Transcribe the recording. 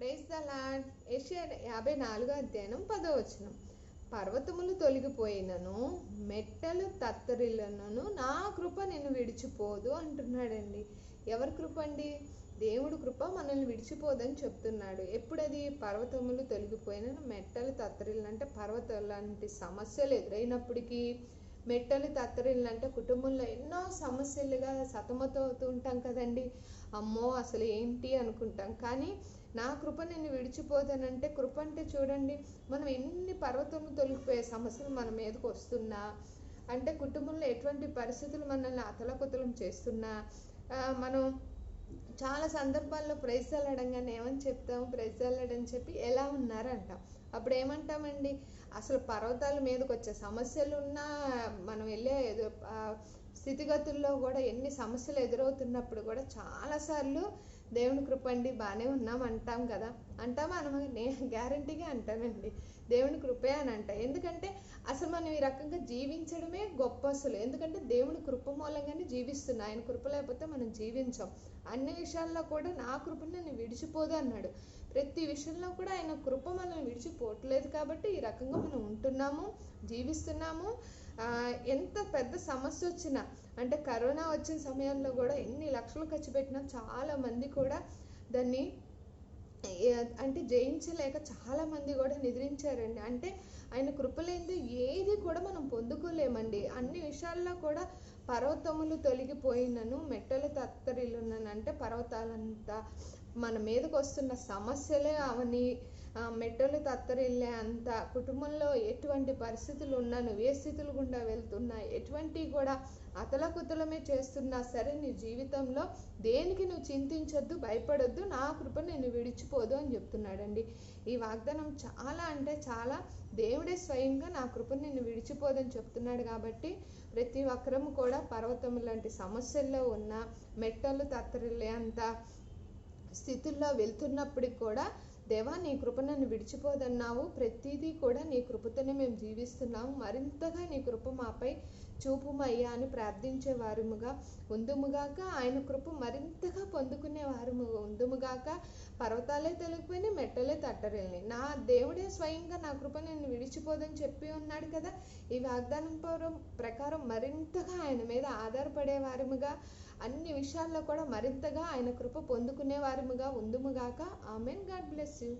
Praise the lord. యెషయా 54 అధ్యాయం 10వ వచనం. పర్వతములు తొలగిపోయినను మెట్టలు తత్తరిల్లునను నా కృప నిన్ను విడిచిపోదు అంటున్నాడండి. ఎవరి కృప అండి? దేవుడు కృప మనల్ని విడిచిపోదని చెప్తున్నాడు. ఎప్పుడది? పర్వతములు తొలగిపోయినను మెట్టలు తత్తరిల్లంటే పర్వతం లాంటి సమస్యలు ఎదురైనప్పటికీ, మెట్టలు తత్తరిల్లంటే కుటుంబంలో ఎన్నో సమస్యలుగా సతమతమవుతూ ఉంటాం కదండి. అమ్మో అసలు ఏంటి అనుకుంటాం. కానీ నా కృప నిన్ను విడిచిపోతానంటే, కృప అంటే చూడండి, మనం ఎన్ని పర్వతములు తొలగిపోయే సమస్యలు మన మీదకి వస్తున్నా, అంటే కుటుంబంలో ఎటువంటి పరిస్థితులు మనల్ని అతలకుతలం చేస్తున్నా, మనం చాలా సందర్భాల్లో ప్రైజ్ అడగానే ఏమని చెప్తాము? ప్రైజ్ అని చెప్పి ఎలా ఉన్నారంటాం. అప్పుడు ఏమంటామండి? అసలు పర్వతాల మీదకి వచ్చే సమస్యలు ఉన్నా, మనం వెళ్ళే స్థితిగతుల్లో కూడా ఎన్ని సమస్యలు ఎదురవుతున్నప్పుడు కూడా చాలాసార్లు దేవుని కృప అండి బాగానే ఉన్నాం అంటాం కదా. అంటామా? నేను గ్యారంటీగా అంటానండి దేవుని కృపే అని అంట. ఎందుకంటే అసలు మనం ఈ రకంగా జీవించడమే గొప్ప. అసలు ఎందుకంటే దేవుని కృప మూలంగానే జీవిస్తున్నా. ఆయన కృప లేకపోతే మనం జీవించాం. అన్ని విషయాల్లో కూడా నా కృపను నేను విడిచిపోదు అన్నాడు. ప్రతి విషయంలో కూడా ఆయన కృప మనల్ని విడిచిపోవట్లేదు కాబట్టి ఈ రకంగా మనం ఉంటున్నాము, జీవిస్తున్నాము. ఎంత పెద్ద సమస్య వచ్చినా, అంటే కరోనా వచ్చిన సమయంలో కూడా ఎన్ని లక్షలు ఖర్చు పెట్టినా చాలా మంది కూడా దాన్ని అంటే జయించలేక చాలా మంది కూడా నిద్రించారండి. అంటే ఆయన కృపలేంది ఏది కూడా మనం పొందుకోలేమండి. అన్ని విషయాల్లో కూడా పర్వతములు తొలగిపోయినను మెట్టలు తత్తరిల్లునను అంటే పర్వతాలంతా మన మీదకి వస్తున్న సమస్యలే అవని, మెట్టలు తత్తరిల్లే అంత, కుటుంబంలో ఎటువంటి పరిస్థితులు ఉన్నా, నువ్వు ఏ స్థితులు గుండా వెళ్తున్నా, ఎటువంటి కూడా అతలకుతలమే చేస్తున్నా సరే, నీ జీవితంలో దేనికి నువ్వు చింతించొద్దు, భయపడొద్దు, నా కృప నేను విడిచిపోదు అని చెప్తున్నాడండి. ఈ వాగ్దానం చాలా అంటే చాలా, దేవుడే స్వయంగా నా కృప నిన్ను విడిచిపోదని చెప్తున్నాడు. కాబట్టి ప్రతి ఒక్కరము కూడా పర్వతం లాంటి సమస్యల్లో ఉన్న, మెట్టలు తత్తరిల్లే అంత స్థితుల్లో వెళ్తున్నప్పటికి కూడా, దేవా నీ కృప నన్ను విడిచిపోదన్నావు, ప్రతిదీ కూడా నీ కృపతోనే మేము జీవిస్తున్నాము, మరింతగా నీ కృప మాపై చూపుమయ్యా అని ప్రార్థించే వారముగా ఉందుముగాక. ఆయన కృప మరింతగా పొందుకునే వారముగా ఉందుముగాక. పర్వతాలే తొలగిపోయి మెట్టలే తట్టరిల్ని, నా దేవుడే స్వయంగా నా కృప నేను విడిచిపోదని చెప్పి ఉన్నాడు కదా. ఈ వాగ్దానం ప్రకారం మరింతగా ఆయన మీద ఆధారపడే వారముగా, అన్ని విషయాల్లో కూడా మరింతగా ఆయన కృప పొందుకునే వారముగా ఉందుముగాక. ఆమెన్. God bless you.